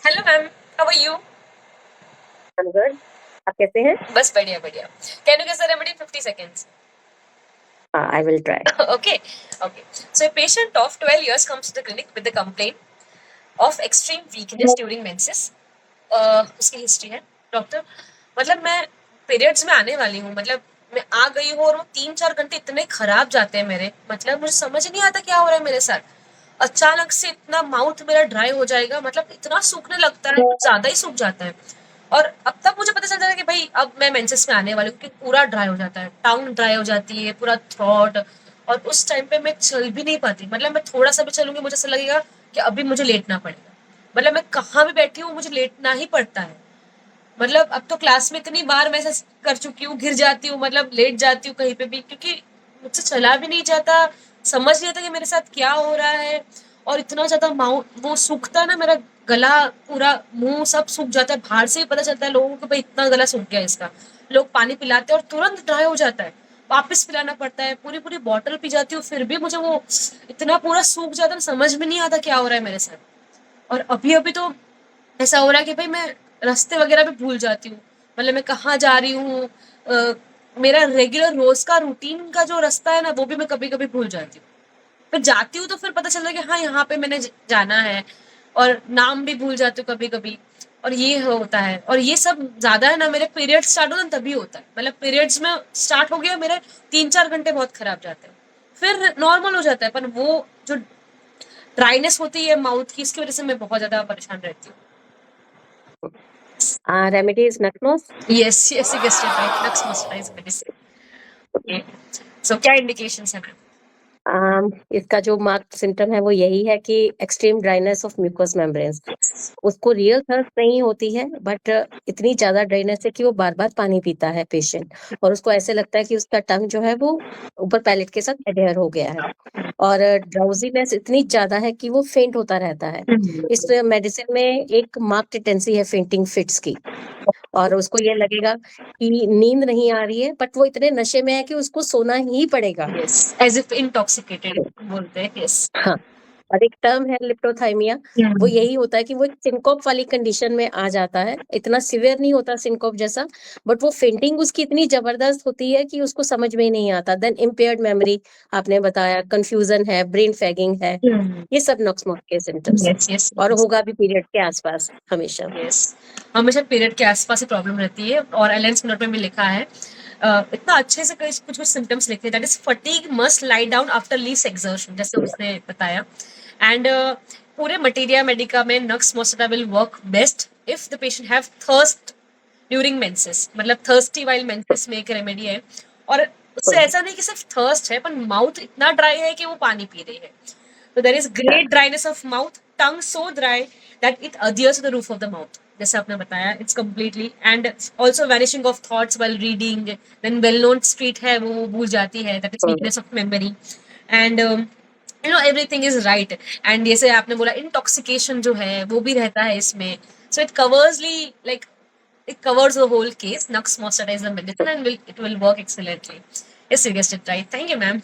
Hello ma'am, how are you? I'm good. आप कैसे हैं? बस बढ़िया बढ़िया। Can you guess the remedy 50 seconds? हाँ, I will try. Okay, okay. So a patient of 12 years comes to the clinic with the complaint of extreme weakness during menses. उसकी history है doctor, मतलब मैं पीरियड्स में आने वाली हूँ, मतलब मैं आ गई हूँ और वो 3-4 घंटे इतने खराब जाते हैं मेरे, मतलब मुझे समझ नहीं आता क्या हो रहा है मेरे साथ। अचानक से इतना माउथ मेरा ड्राई हो जाएगा, मतलब इतना सूखने लगता है, कुछ ज्यादा ही सूख जाता है। और अब तब मुझे पता चल जाता है कि भाई अब मैं मेंसेस में आने वाली हूँ, क्योंकि पूरा ड्राई हो जाता है, टांग ड्राई हो जाती है, पूरा थ्रॉट। और उस टाइम पे मैं चल भी नहीं पाती, मतलब मैं थोड़ा सा भी चलूंगी मुझे ऐसा लगेगा कि अभी मुझे लेटना पड़ेगा। मतलब मैं कहाँ भी बैठी हूँ मुझे लेटना ही पड़ता है। मतलब अब तो क्लास में इतनी बार मैं ऐसा कर चुकी हूँ, गिर जाती हूँ, मतलब लेट जाती हूँ कहीं पे भी, क्योंकि मुझसे चला भी नहीं जाता, समझ नहीं आता कि मेरे साथ क्या हो रहा है। और इतना ज्यादा माउथ वो सूखता है ना, मेरा गला पूरा मुंह सब सूख जाता है, बाहर से ही पता चलता है लोगों को भाई इतना गला सूख गया इसका। लोग पानी पिलाते हैं और तुरंत ड्राई हो जाता है, वापस पिलाना पड़ता है, पूरी पूरी बॉटल पी जाती हूँ, फिर भी मुझे वो इतना पूरा सूख जाता है, समझ में नहीं आता क्या हो रहा है मेरे साथ। और अभी अभी तो ऐसा हो रहा है कि भाई मैं रास्ते वगैरह भी भूल जाती हूँ, मतलब मैं कहाँ जा रही हूँ। मेरा रेगुलर रोज का रूटीन का जो रास्ता है ना वो भी मैं कभी कभी भूल जाती हूँ। फिर जाती हूँ तो फिर पता चलता है कि हाँ यहाँ पे मैंने जाना है, और नाम भी भूल जाती हूँ कभी कभी। और ये होता है, और ये सब ज्यादा है ना मेरे पीरियड स्टार्ट होता है तभी होता है, मतलब पीरियड्स में स्टार्ट हो गया मेरे 3-4 घंटे बहुत खराब जाते हैं, फिर नॉर्मल हो जाता है, पर वो जो ड्राइनेस होती है माउथ की, इसकी वजह से मैं बहुत ज्यादा परेशान रहती हूँ। Remedy is Naknos. Yes, yes, you guessed it right. Lux moisturizer medicine. Okay. So क्या indications है मैम? इसका जो मार्क्ड सिम्टम है वो यही है कि extreme dryness of mucous membranes. उसको रियल थर्स्ट नहीं होती है, बट इतनी ज्यादा ड्राइनेस है कि वो बार बार पानी पीता है पेशेंट, और उसको ऐसे लगता है कि उसका टंग जो है वो ऊपर पैलेट के साथ एडहेयर हो गया है। और ड्राउजीनेस इतनी ज्यादा है कि वो फेंट होता रहता है। इस मेडिसिन में एक मार्क्ड टेंडेंसी है फेंटिंग फिट्स की, और उसको ये लगेगा कि नींद नहीं आ रही है, बट वो इतने नशे में है कि उसको सोना ही पड़ेगा। Yes. As if intoxicated बोलते हैं। Yes. हाँ, और एक टर्म है लिप्टोथाइमिया। वो हम्म। यही होता है कि वो एक सिंकोप वाली कंडीशन में आ जाता है, इतना सिवियर नहीं होता सिंकोप जैसा, बट वो फेंटिंग उसकी इतनी जबरदस्त होती है कि उसको समझ में ही नहीं आता। देन इम्पेयर्ड मेमोरी, आपने बताया, कंफ्यूजन है, ब्रेन फैगिंग है, ये सब नॉक्समोक के सिम्टम्स हैं। Yes, yes, और yes. होगा भी पीरियड के आसपास हमेशा। Yes. हमेशा पीरियड के आसपास ही प्रॉब्लम रहती है, और एलेंस नोट में भी लिखा है, इतना अच्छे से कुछ कुछ सिम्टम्स लिखे, that is fatigue must lie down after least exertion, जैसे उसने बताया। एंड पूरे मटेरिया मेडिका में nux moschata will work best if the patient have thirst during menses, मतलब थर्स्टी वाइल मेंसेस में एक रेमेडी है। और उससे ऐसा नहीं कि सिर्फ थर्स्ट है, पर माउथ इतना ड्राई है कि वो पानी पी रही है। तो there is great dryness of mouth, tongue so dry that it adheres to the roof of the mouth, जैसे आपने बताया, it's completely, and also vanishing of thoughts while reading. Then well known street है वो भूल जाती है, that is weakness of memory. And everything is right. And जैसे आपने बोला इंटॉक्सिकेशन जो है वो भी रहता है इसमें। So it conversely like it covers the whole case. Nux moisturizer medicine and it will work excellently. Yes, you guessed it right. Thank you, ma'am.